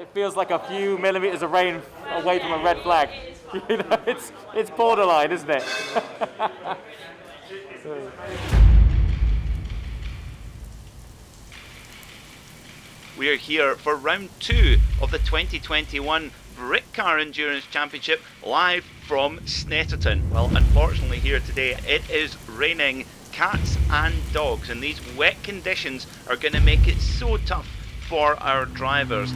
it feels like a few millimetres of rain away from a red flag. You know, it's borderline, isn't it? We are here for round 2 of the 2021 Britcar Endurance Championship, live from Snetterton. Well, unfortunately here today it is raining cats and dogs, and these wet conditions are going to make it so tough for our drivers.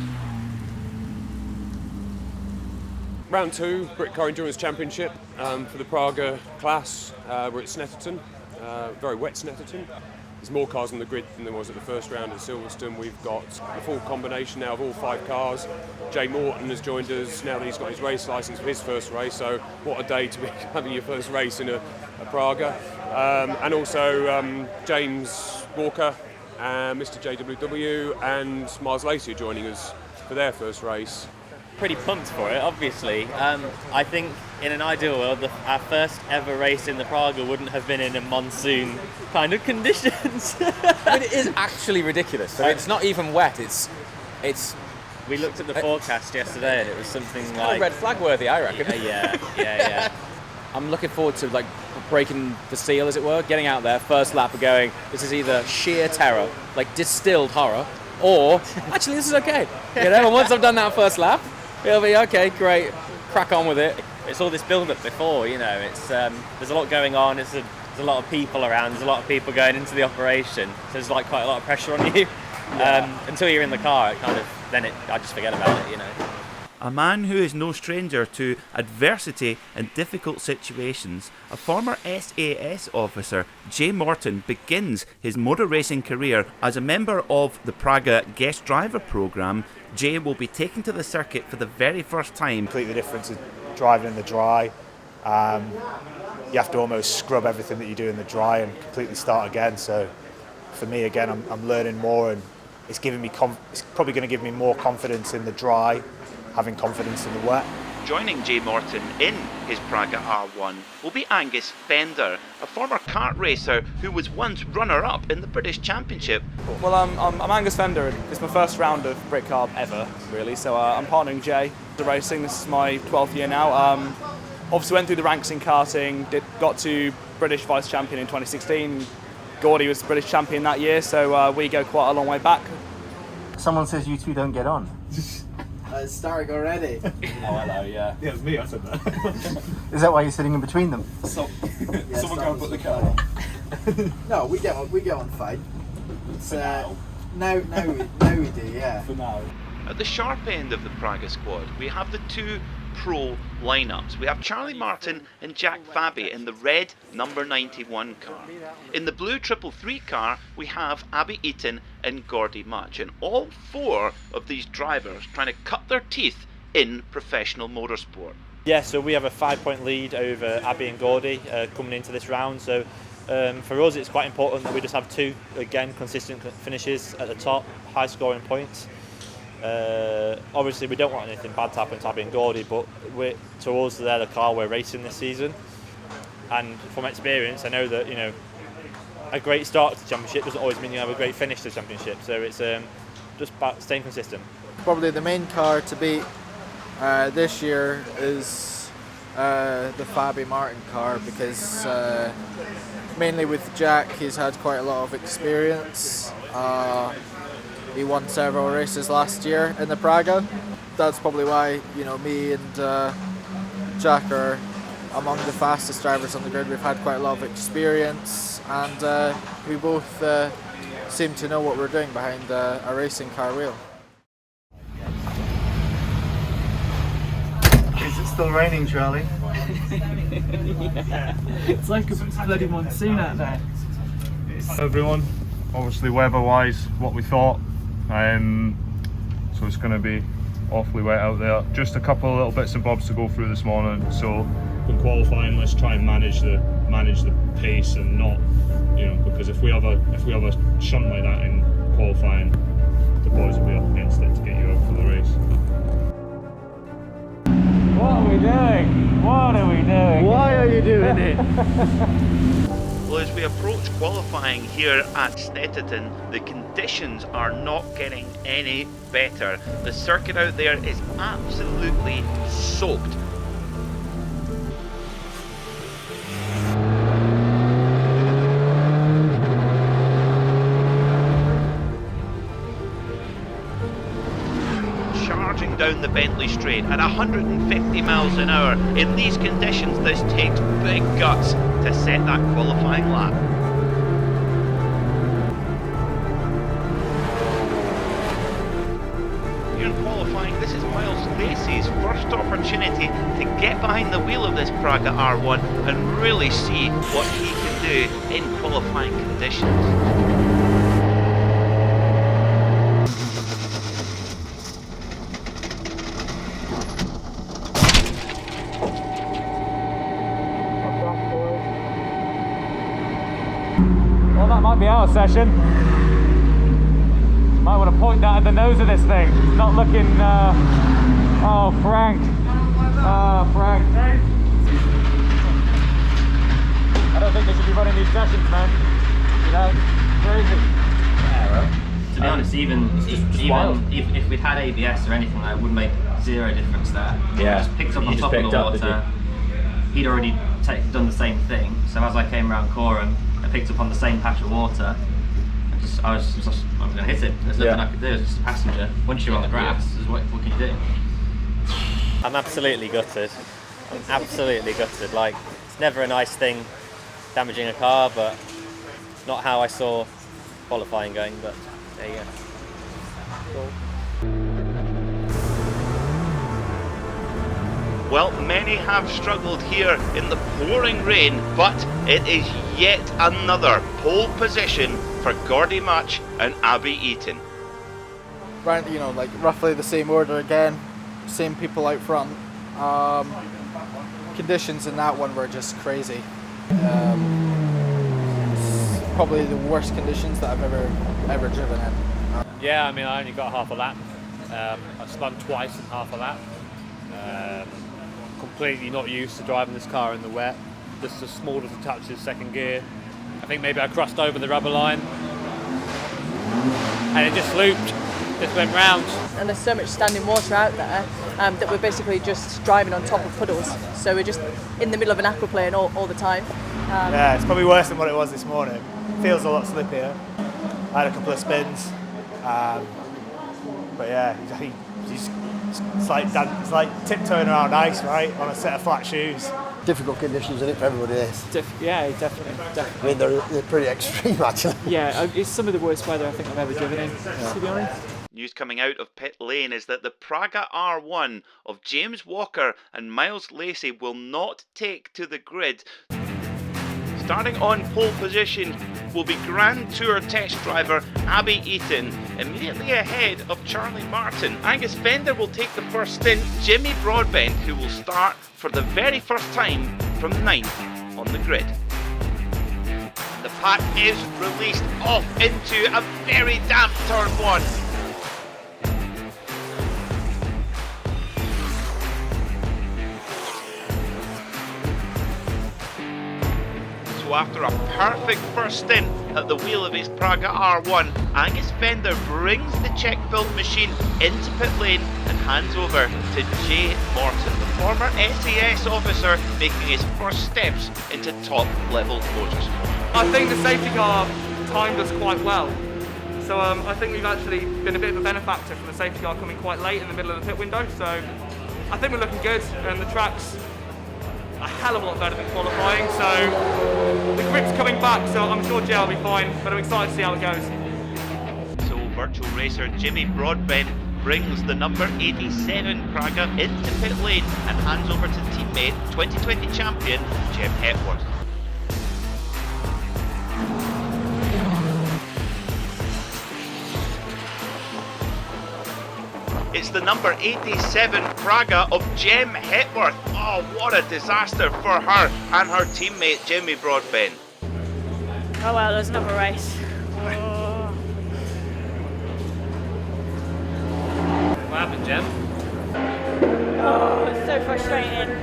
Round 2, Britcar Endurance Championship for the Praga class. We're at Snetterton, very wet Snetterton. There's more cars on the grid than there was at the first round at Silverstone. We've got the full combination now of all 5 cars. Jay Morton has joined us now that he's got his race licence for his first race, so what a day to be having your first race in a Praga. And also James Walker, Mr JWW and Miles Lacey are joining us for their first race. Pretty pumped for it, obviously. I think in an ideal world, our first ever race in the Praga wouldn't have been in a monsoon kind of conditions. I mean, it is actually ridiculous. So it's not even wet. It's. We looked at the forecast yesterday, and it was something it's like kind of red flag worthy, I reckon. Yeah. I'm looking forward to like breaking the seal, as it were, getting out there, first lap, and going. This is either sheer terror, like distilled horror, or actually this is okay. You know, and once I've done that first lap, it'll be okay, great, crack on with it. It's all this build-up before, you know. It's there's a lot going on. There's a lot of people around. There's a lot of people going into the operation. So there's like quite a lot of pressure on you. Until you're in the car, I just forget about it, you know. A man who is no stranger to adversity and difficult situations, a former SAS officer, Jay Morton, begins his motor racing career as a member of the Praga guest driver programme. Jay will be taken to the circuit for the very first time. Completely different to driving in the dry. You have to almost scrub everything that you do in the dry and completely start again. So for me, again, I'm learning more, and it's giving me it's probably going to give me more confidence in the dry, having confidence in the wet. Joining Jay Morton in his Praga R1 will be Angus Fender, a former kart racer who was once runner-up in the British Championship. Well, I'm Angus Fender, and it's my first round of Britcar ever, really, so I'm partnering Jay to racing. This is my 12th year now. Obviously went through the ranks in karting, got to British Vice Champion in 2016. Gordy was British Champion that year, so we go quite a long way back. Someone says you two don't get on. It's starting already. Oh, hello, yeah. Yeah, it was me, I said that. Is that why you're sitting in between them? Someone go and put the car on. No, we get on fine. It's, now we do, yeah. For now. At the sharp end of the Praga squad, we have the 2 pro lineups. We have Charlie Martin and Jack Fabi in the red number 91 car. In the blue 333 car, we have Abby Eaton and Gordy Much, and all 4 of these drivers trying to cut their teeth in professional motorsport. Yeah, so we have a 5-point lead over Abby and Gordy coming into this round. So for us, it's quite important that we just have 2, again, consistent finishes at the top, high scoring points. Obviously we don't want anything bad to happen to Abby and Gordy, but to us they're the car we're racing this season, and from experience I know that, you know, a great start to the championship doesn't always mean you have a great finish to the championship, so it's just about staying consistent. Probably the main car to beat this year is the Fabi Martin car, because mainly with Jack, he's had quite a lot of experience. He won several races last year in the Praga. That's probably why, you know, me and Jack are among the fastest drivers on the grid. We've had quite a lot of experience, and we both seem to know what we're doing behind a racing car wheel. Is it still raining, Charlie? Yeah. It's like a bloody monsoon out there. Everyone, obviously weather-wise, what we thought. So it's going to be awfully wet out there. Just a couple of little bits and bobs to go through this morning. So in qualifying, let's try and manage the pace and not, you know, because if we have a shunt like that in qualifying, the boys will be up against it to get you out for the race. What are we doing? What are we doing? Why are you doing it? Well, as we approach qualifying here at Snetterton, the conditions are not getting any better. The circuit out there is absolutely soaked. Charging down the Bentley straight at 150 miles an hour. In these conditions, this takes big guts to set that qualifying lap. Here in qualifying, this is Miles Lacey's first opportunity to get behind the wheel of this Praga R1 and really see what he can do in qualifying conditions. Well, that might be out of session. Might want to point that at the nose of this thing. It's not looking. Oh, Frank. Oh, Frank. I don't think they should be running these sessions, man. You know, crazy. Yeah, well, to be honest, even if we'd had ABS or anything, that would make zero difference there. Yeah. Just picked up on top of the water. He'd already done the same thing. So as I came around Coram, I picked up on the same patch of water. I was going to hit it. There's nothing I could do. It's just a passenger. Once you're on the grass, what can you do? I'm absolutely gutted. I'm absolutely gutted. Like, it's never a nice thing damaging a car, but not how I saw qualifying going, but there you go. Cool. Well, many have struggled here in the pouring rain, but it is yet another pole position for Gordy Much and Abby Eaton. Right, you know, like roughly the same order again, same people out front. Conditions in that one were just crazy. It's probably the worst conditions that I've ever driven in. Yeah, I mean, I only got half a lap. I spun twice in half a lap. Completely not used to driving this car in the wet. Just the smallest of touches, second gear. I think maybe I crossed over the rubber line and it just looped, just went round. And there's so much standing water out there that we're basically just driving on top of puddles. So we're just in the middle of an aquaplane all the time. Yeah, it's probably worse than what it was this morning. Feels a lot slippier. I had a couple of spins. But yeah, it's like tiptoeing around ice, right, on a set of flat shoes. Difficult conditions, isn't it, for everybody else? Yeah, definitely. I mean, they're pretty extreme, actually. Yeah, it's some of the worst weather I think I've ever driven in, to be honest. News coming out of pit lane is that the Praga R1 of James Walker and Miles Lacey will not take to the grid. Starting on pole position will be Grand Tour test driver Abby Eaton, immediately ahead of Charlie Martin. Angus Fender will take the first stint, Jimmy Broadbent, who will start for the very first time from 9th on the grid. The pack is released off into a very damp turn 1. So after a perfect first stint at the wheel of his Praga R1, Angus Fender brings the check-built machine into pit lane and hands over to Jay Morton, the former SAS officer making his first steps into top-level motorsport. I think the safety car timed us quite well. So I think we've actually been a bit of a benefactor from the safety car coming quite late in the middle of the pit window. So I think we're looking good, and the track's a hell of a lot better than qualifying, so the grip's coming back, so I'm sure Jay will be fine, but I'm excited to see how it goes. So virtual racer Jimmy Broadbent brings the number 87 Praga into pit lane and hands over to teammate 2020 champion Jim Hepworth. It's the number 87 Praga of Jem Hepworth. Oh, what a disaster for her and her teammate Jimmy Broadbent. Oh well, there's another race. Oh. What happened, Jem? Oh, it's so frustrating.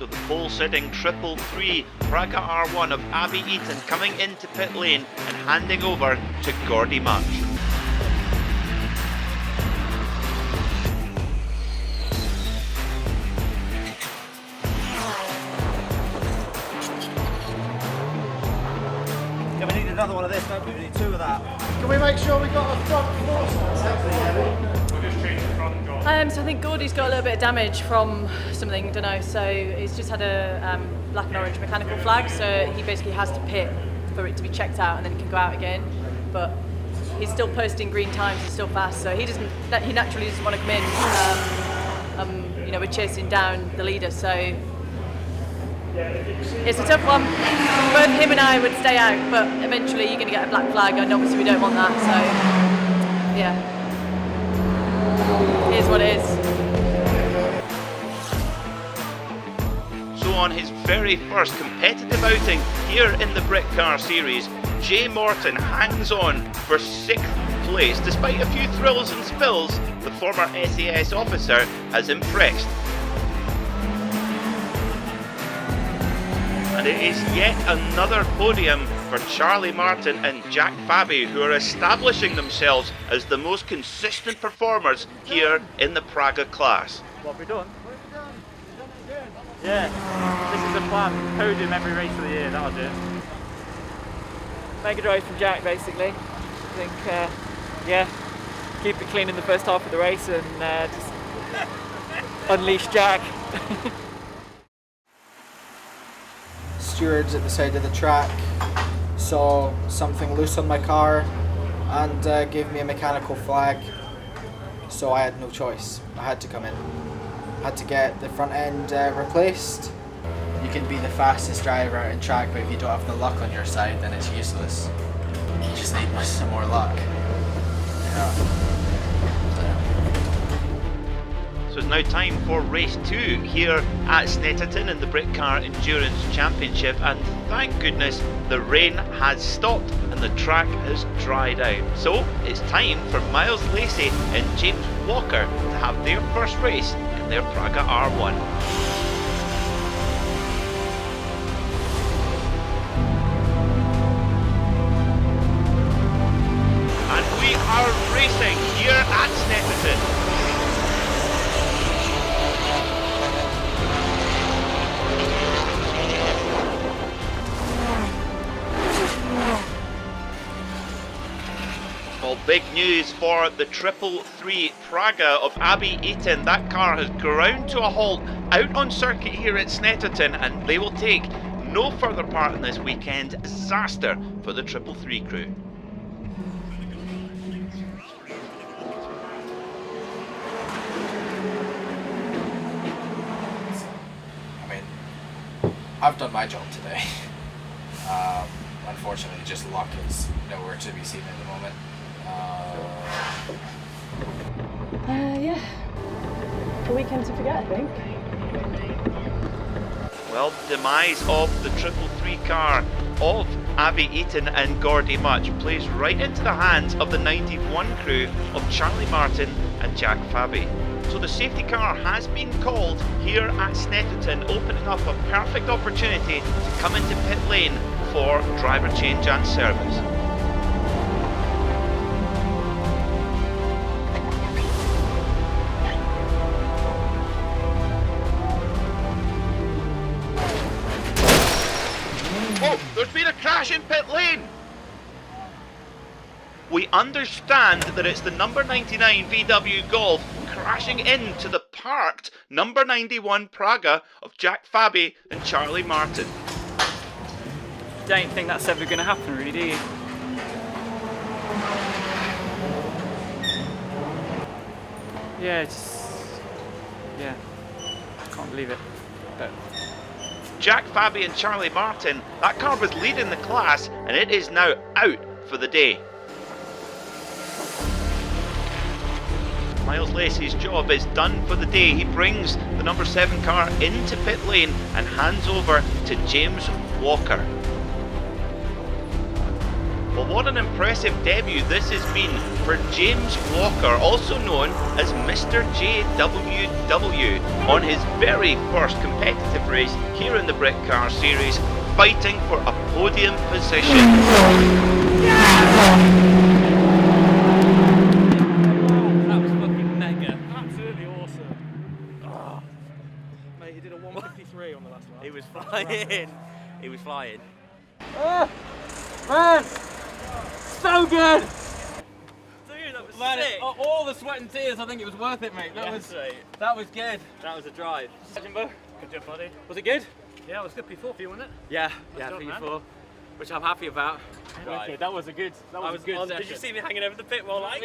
So the pole-sitting 333 Praga R1 of Abby Eaton coming into pit lane and handing over to Gordy Much. Yeah, we need another one of this, don't we? We need 2 of that. Can we make sure we got a front force? So I think Gordy's got a little bit of damage from something, I don't know. So he's just had a black and orange mechanical flag. So he basically has to pit for it to be checked out, and then he can go out again. But he's still posting green times. He's still fast. So he naturally doesn't want to come in. You know, we're chasing down the leader. So it's a tough one. Both him and I would stay out, but eventually you're going to get a black flag, and obviously we don't want that. So yeah. It is what it is. So on his very first competitive outing here in the Britcar Series, Jay Morton hangs on for 6th place. Despite a few thrills and spills, the former SAS officer has impressed. And it is yet another podium for Charlie Martin and Jack Fabi, who are establishing themselves as the most consistent performers here in the Praga class. What have we done? Yeah, this is the plan. Podium every race of the year, that'll do. Make a drive from Jack, basically. I think, yeah, keep it clean in the first half of the race and just unleash Jack. Stewards at the side of the track saw something loose on my car and gave me a mechanical flag, so I had no choice. I had to come in. I had to get the front end replaced. You can be the fastest driver in track, but if you don't have the luck on your side, then it's useless. You just need some more luck. Yeah. So it's now time for race 2 here at Snetterton in the Britcar Endurance Championship, and thank goodness the rain has stopped and the track has dried out. So it's time for Miles Lacey and James Walker to have their first race in their Praga R1. And we are racing here at Snetterton. Well, big news for the 333 Praga of Abby Eaton. That car has ground to a halt out on circuit here at Snetterton, and they will take no further part in this weekend disaster for the 333 crew. I've done my job today. Unfortunately, just luck is nowhere to be seen at the moment. Yeah. A weekend to forget, I think. Well, demise of the 333 car of Abby Eaton and Gordy Much plays right into the hands of the 91 crew of Charlie Martin and Jack Fabi. So the safety car has been called here at Snetterton, opening up a perfect opportunity to come into pit lane for driver change and service. Oh, there's been a crash in pit lane! We understand that it's the number 99 VW Golf crashing into the parked number 91 Praga of Jack Fabi and Charlie Martin. Don't think that's ever going to happen, really, do you? Yeah, yeah, can't believe it. But Jack Fabi and Charlie Martin, that car was leading the class and it is now out for the day. Miles Lacey's job is done for the day. He brings the number 7 car into pit lane and hands over to James Walker. Well, what an impressive debut this has been for James Walker, also known as Mr JWW, on his very first competitive race here in the Britcar Series, fighting for a podium position. That was fucking mega. Absolutely awesome. Oh. Mate, he did a 153 on the last lap. He was flying. He was flying. Man! So good! Dude, that was Man, sick. all the sweat and tears, I think it was worth it, mate. That was good. That was a drive. Jimbo, good job, buddy. Was it good? Yeah, it was good P4 for you, wasn't it? Yeah, Well done, man. P4, which I'm happy about. Okay, that was a good session. Did you see me hanging over the pit wall like?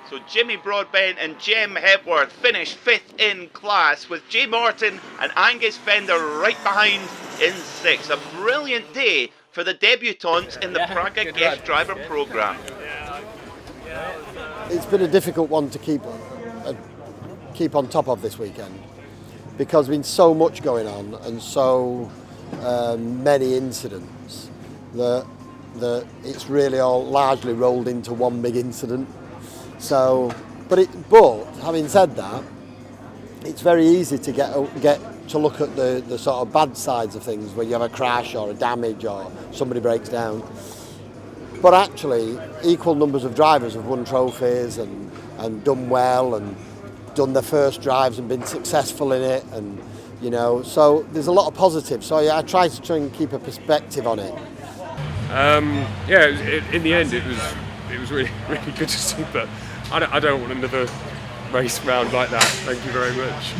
So Jimmy Broadbent and Jem Hepworth finished 5th in class, with Jay Morton and Angus Fender right behind in 6th. A brilliant day for the debutantes in the Praga Guest Driver Programme. It's been a difficult one to keep on top of this weekend, because there's been so much going on and so many incidents that it's really all largely rolled into one big incident. So, but having said that, it's very easy to get to look at the sort of bad sides of things, when you have a crash or a damage or somebody breaks down. But actually, equal numbers of drivers have won trophies and done well and done their first drives and been successful in it, and so there's a lot of positives. So yeah, I try and keep a perspective on it. In the end, it was really good to see, but I don't want another race round like that. Thank you very much.